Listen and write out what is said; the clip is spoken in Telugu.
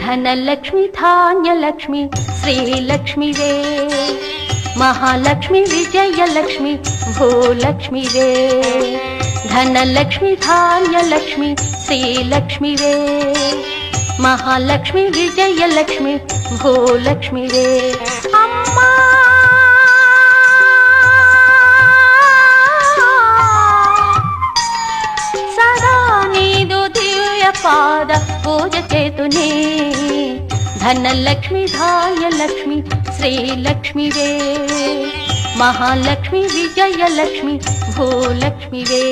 ధనలక్ష్మి ధాన్యలక్ష్మి శ్రీలక్ష్మివే మహాలక్ష్మి విజయలక్ష్మి భూలక్ష్మివే ధనలక్ష్మి ధాన్యలక్ష్మి శ్రీలక్ష్మివే మహాలక్ష్మి విజయలక్ష్మి భూలక్ష్మివే అమ్మా సదా నీదు దివ్య పాద పూజ చేతునే ధనలక్ష్మి ధాన్యలక్ష్మి శ్రీలక్ష్మివే మహాలక్ష్మి విజయలక్ష్మి భూలక్ష్మివే